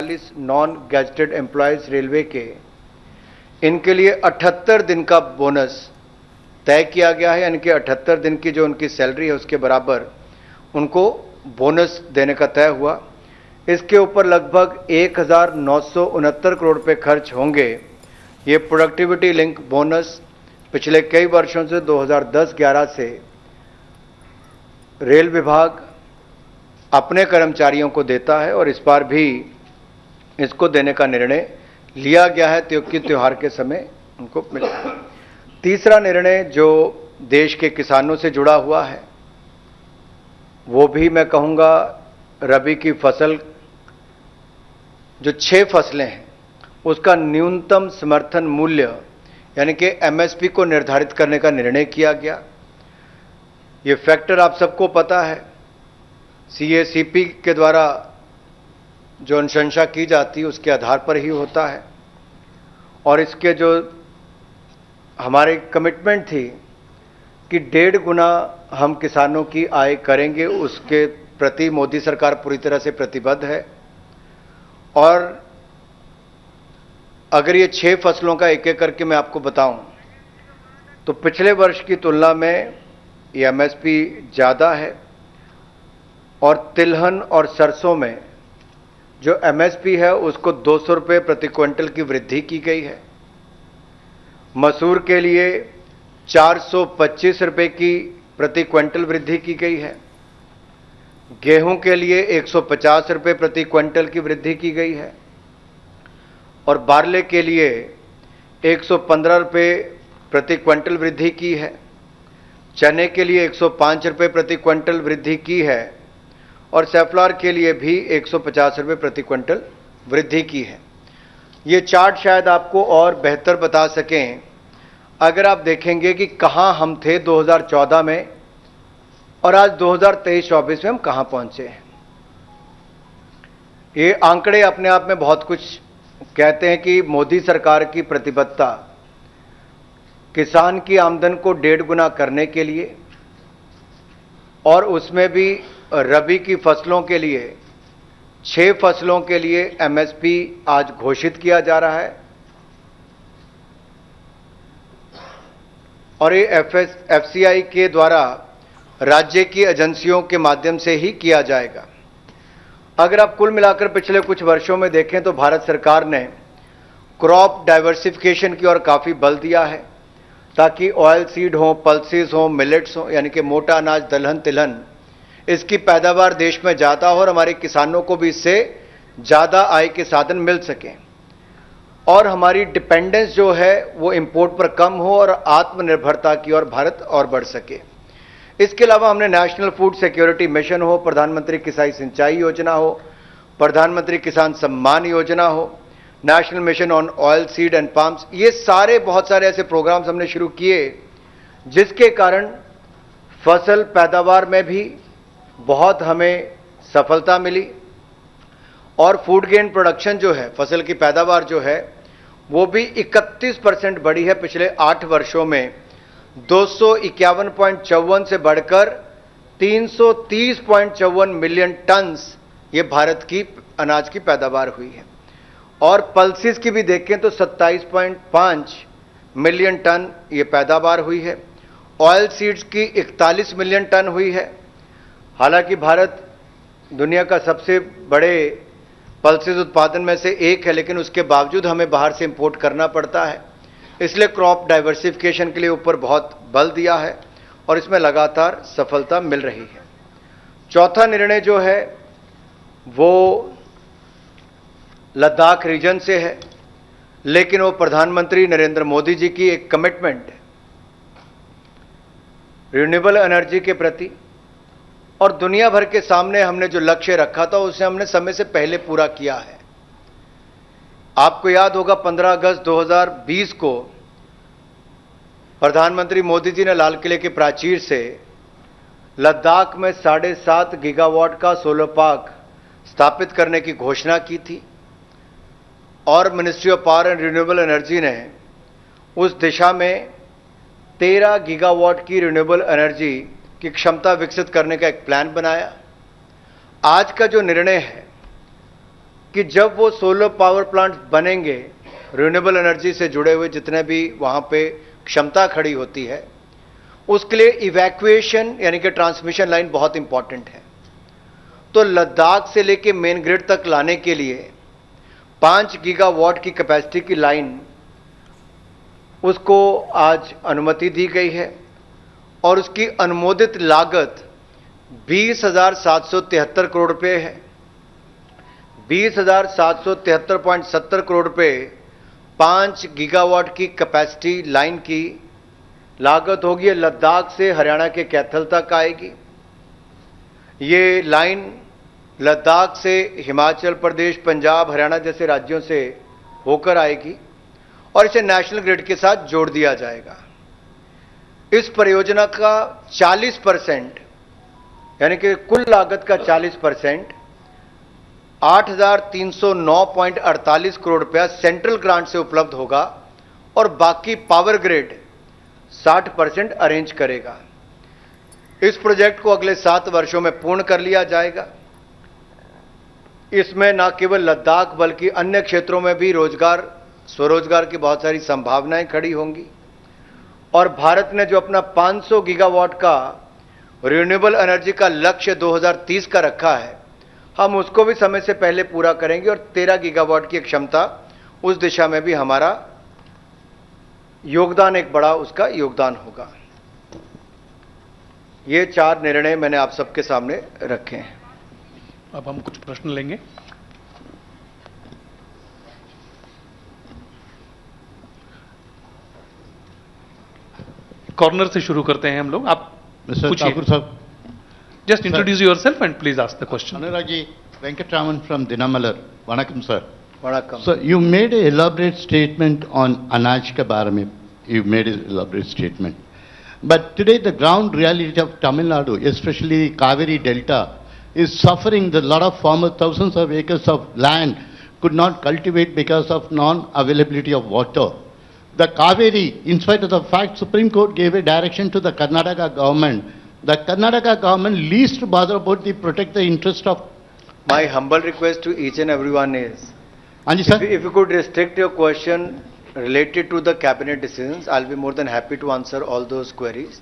142 non gazetted employees railway के, इनके लिए 78 दिन का बोनस तय किया गया है। यानी कि 78 दिन की जो उनकी सैलरी है उसके बराबर उनको बोनस देने का तय हुआ। इसके ऊपर लगभग 1969 करोड़ रुपए खर्च होंगे। ये प्रोडक्टिविटी लिंक बोनस पिछले कई वर्षों से 2010-11 से रेल विभाग अपने कर्मचारियों को देता है और इस बार भी इसको देने का निर्णय लिया गया है क्योंकि त्योहार के समय उनको मिलेगा। तीसरा निर्णय जो देश के किसानों से जुड़ा हुआ है वो भी मैं कहूँगा रबी की फसल, जो 6 फसलें हैं उसका न्यूनतम समर्थन मूल्य यानी कि एमएसपी को निर्धारित करने का निर्णय किया गया। ये फैक्टर आप सबको पता है, सीएसीपी के द्वारा जो अनुशंसा की जाती है उसके आधार पर ही होता है और इसके जो हमारी कमिटमेंट थी कि 1.5 गुना हम किसानों की आय करेंगे, उसके प्रति मोदी सरकार पूरी तरह से प्रतिबद्ध है। और अगर ये 6 फसलों का एक एक करके मैं आपको बताऊं तो पिछले वर्ष की तुलना में ये एमएसपी ज़्यादा है और तिलहन और सरसों में जो एमएसपी है उसको 200 रुपये प्रति क्विंटल की वृद्धि की गई है। मसूर के लिए 425 रुपये की प्रति क्विंटल वृद्धि की गई है। गेहूं के लिए 150 रुपये प्रति क्विंटल की वृद्धि की गई है और बारले के लिए 115 रुपये प्रति क्विंटल वृद्धि की है। चने के लिए 105 रुपये प्रति क्विंटल वृद्धि की है और सेफ्लॉर के लिए भी 150 रुपये प्रति क्विंटल वृद्धि की है। ये चार्ट शायद आपको और बेहतर बता सकें अगर आप देखेंगे कि कहाँ हम थे 2014 में और आज 2023-24 में हम कहाँ पहुँचे हैं। ये आंकड़े अपने आप में बहुत कुछ कहते हैं कि मोदी सरकार की प्रतिबद्धता किसान की आमदन को 1.5 गुना करने के लिए और उसमें भी रबी की फसलों के लिए 6 फसलों के लिए एमएसपी आज घोषित किया जा रहा है और ये एफसीआई के द्वारा राज्य की एजेंसियों के माध्यम से ही किया जाएगा। अगर आप कुल मिलाकर पिछले कुछ वर्षों में देखें तो भारत सरकार ने क्रॉप डाइवर्सिफिकेशन की ओर काफ़ी बल दिया है ताकि ऑयल सीड हो, पल्सेस हो, मिलेट्स हो यानी कि मोटा अनाज, दलहन, तिलहन, इसकी पैदावार देश में ज़्यादा हो और हमारे किसानों को भी इससे ज़्यादा आय के साधन मिल सकें और हमारी डिपेंडेंस जो है वो इंपोर्ट पर कम हो और आत्मनिर्भरता की ओर भारत और बढ़ सके। इसके अलावा हमने नेशनल फूड सिक्योरिटी मिशन हो, प्रधानमंत्री किसान सिंचाई योजना हो, प्रधानमंत्री किसान सम्मान योजना हो, national mission on oil seed and palms, ये सारे बहुत सारे ऐसे प्रोग्राम्स हमने शुरू किए जिसके कारण फसल पैदावार में भी बहुत हमें सफलता मिली और फूड ग्रेन प्रोडक्शन जो है, फसल की पैदावार जो है वो भी 31% बढ़ी है पिछले 8 वर्षों में। 251.54 से बढ़कर 330.54 मिलियन टन्स ये भारत की अनाज की पैदावार हुई है और पल्सेस की भी देखें तो 27.5 मिलियन टन ये पैदावार हुई है। ऑयल सीड्स की 41 मिलियन टन हुई है। हालांकि भारत दुनिया का सबसे बड़े पल्सेस उत्पादन में से एक है लेकिन उसके बावजूद हमें बाहर से इंपोर्ट करना पड़ता है, इसलिए क्रॉप डाइवर्सिफिकेशन के लिए ऊपर बहुत बल दिया है और इसमें लगातार सफलता मिल रही है। चौथा निर्णय जो है वो लद्दाख रीजन से है लेकिन वो प्रधानमंत्री नरेंद्र मोदी जी की एक कमिटमेंट है रिन्यूएबल एनर्जी के प्रति और दुनिया भर के सामने हमने जो लक्ष्य रखा था उसे हमने समय से पहले पूरा किया है। आपको याद होगा 15 अगस्त 2020 को प्रधानमंत्री मोदी जी ने लाल किले के प्राचीर से लद्दाख में 7.5 गीगावाट का सोलर पार्क स्थापित करने की घोषणा की थी और ministry of power and renewable energy ने उस दिशा में 13 गीगावाट की रिन्यूएबल एनर्जी की क्षमता विकसित करने का एक प्लान बनाया। आज का जो निर्णय है कि जब वो सोलर पावर प्लांट बनेंगे, रिन्यूएबल एनर्जी से जुड़े हुए जितने भी वहां पे क्षमता खड़ी होती है, उसके लिए इवैक्यूएशन यानी कि ट्रांसमिशन लाइन बहुत इंपॉर्टेंट है। तो लद्दाख से लेके मेन ग्रिड तक लाने के लिए 5 गीगावाट की कैपेसिटी की लाइन, उसको आज अनुमति दी गई है और उसकी अनुमोदित लागत 20,773 करोड़ रुपए है। 20,773.70 करोड़ रुपए 5 गीगावाट की कैपेसिटी लाइन की लागत होगी। लद्दाख से हरियाणा के कैथल तक आएगी। ये लाइन लद्दाख से हिमाचल प्रदेश, पंजाब, हरियाणा जैसे राज्यों से होकर आएगी और इसे नेशनल ग्रिड के साथ जोड़ दिया जाएगा। इस परियोजना का 40% यानी कि कुल लागत का 40% 8,309.48 करोड़ रुपया सेंट्रल ग्रांट से उपलब्ध होगा और बाकी पावर ग्रिड 60% अरेंज करेगा। इस प्रोजेक्ट को अगले 7 वर्षों में पूर्ण कर लिया जाएगा। इसमें न केवल लद्दाख बल्कि अन्य क्षेत्रों में भी रोजगार, स्वरोजगार की बहुत सारी संभावनाएं खड़ी होंगी और भारत ने जो अपना 500 गीगावाट का रिन्यूएबल एनर्जी का लक्ष्य 2030 का रखा है, हम उसको भी समय से पहले पूरा करेंगे और 13 गीगावाट की क्षमता, उस दिशा में भी हमारा योगदान, एक बड़ा उसका योगदान होगा। ये 4 निर्णय मैंने आप सबके सामने रखे हैं। अब हम कुछ प्रश्न लेंगे। कॉर्नर से शुरू करते हैं हम लोग। आप Mr. Thakur sir. Just introduce yourself and please ask the question. Anuragi Venkatraman from Dinamalar. Vanakkam sir. Vanakkam. So you made an elaborate statement on Anaj Ka Bare mein. You made an elaborate statement. But today the ground reality of Tamil Nadu, especially Kaveri Delta, is suffering. The lot of farmers, thousands of acres of land could not cultivate because of non-availability of water. The Kaveri, in spite of the fact Supreme Court gave a direction to the Karnataka government, the Karnataka government least bother about the protect the interest of. My humble request to each and everyone is, Anji sir, if you could restrict your question related to the cabinet decisions, I'll be more than happy to answer all those queries.